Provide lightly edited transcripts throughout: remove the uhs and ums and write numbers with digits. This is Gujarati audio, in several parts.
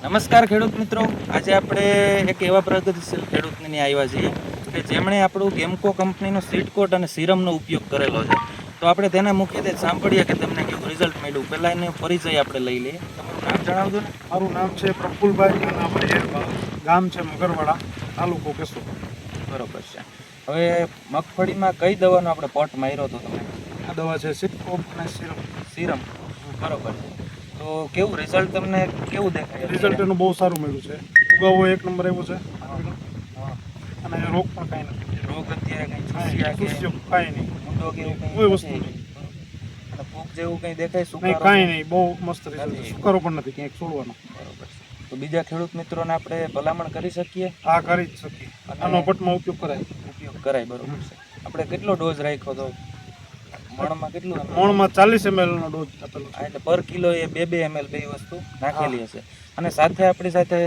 નમસ્કાર ખેડૂત મિત્રો, આજે આપણે એક એવા પ્રગતિશીલ ખેડૂતને આવ્યા છીએ કે જેમણે આપણું ગેમકો કંપનીનો સીડકોટ અને સિરમનો ઉપયોગ કરેલો છે. તો આપણે તેના મુખ્યત્વે સાંભળીએ કે તમને કેવું રિઝલ્ટ મળ્યું. પહેલાં એનો પરિચય આપણે લઈ લઈએ. તમારું નામ જણાવજો ને. મારું નામ છે પ્રફુલભાઈ અને આપણે ગામ છે મગરવાડા, તાલુકો કેશોદ. બરોબર છે. હવે મગફળીમાં કઈ દવાનો આપણે પટ માર્યો હતો તમે? આ દવા છે સિટકોપ અને સિરમ. બરોબર છે. તો કેવું રિઝલ્ટ તમને કેવું દેખાય? રિઝલ્ટ એનું બહુ સારું મળ્યું છે. ઉગાવો એક નંબર આવ્યો છે અને રોગ પણ કાંઈ નથી. રોગ અત્યારે કંઈ કાંઈ નહીં, ઊંડો કે એવું કોઈ વસ્તુ નહીં. અને ફૂગ જેવું કંઈ દેખાય? નહીં, સુકારો કાંઈ નહીં, બહુ મસ્ત રિઝલ્ટ છે. સુકારો પણ નથી ક્યાંક છોડવાનો. બરોબર છે. તો બીજા ખેડૂત મિત્રોને આપણે ભલામણ કરી શકીએ? આ કરી જ શકીએ. આનો પટમાં ઉપયોગ કરાય. ઉપયોગ કરાય. બરોબર છે. આપણે કેટલો ડોઝ રાખ્યો હતો? મણમાં કેટલું? મણમાં 40 ml નો ડોઝ આપેલો છે. એટલે પર કિલો એ 2 ml બે વસ્તુ નાખેલી હશે. અને સાથે આપણી સાથે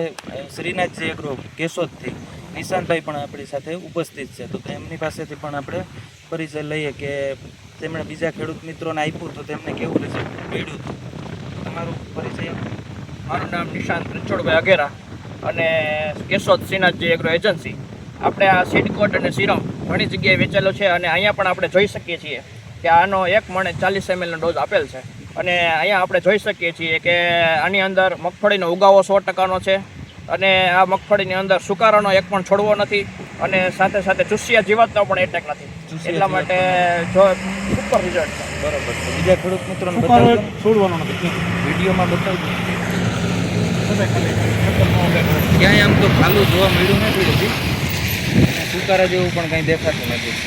શ્રીનાથ જે એગ્રો કેશોદથી નિશાંતભાઈ પણ આપણી સાથે ઉપસ્થિત છે. તો તેમની પાસેથી પણ આપણે પરિચય લઈએ કે તેમણે બીજા ખેડૂત મિત્રોને આપ્યું તો તેમને કેવું રિઝલ્ટ મળ્યું હતું. તમારું પરિચય? મારું નામ નિશાંત રણછોડભાઈ અઘેરા અને કેશોદ શ્રીનાથજી એગ્રો એજન્સી. આપણે આ સીડકોટ અને સિરમ ઘણી જગ્યાએ વેચેલો છે અને અહીંયા પણ આપણે જોઈ શકીએ છીએ કે આનો એક મણે 40 ml નો ડોઝ આપેલ છે. અને અહીંયા આપણે જોઈ શકીએ છીએ કે આની અંદર મગફળીનો ઉગાવો 100%નો છે અને આ મગફળીની અંદર સુકારાનો એક પણ છોડવો નથી અને સાથે સાથે ચૂસિયા જીવાતનો પણ એટેક નથી. એટલા માટે જો સુપર રિઝલ્ટ છે. બરોબર છે. બીજા ખેડૂત મિત્રોને સુકારો બતાવજો. એક છોડવાનો નથી. વિડીયોમાં બતાવજો. ક્યાંય આમ તો ખાલું જોવા મળ્યું નથી હજી. સુકારા જેવું પણ કંઈ દેખાતું નથી.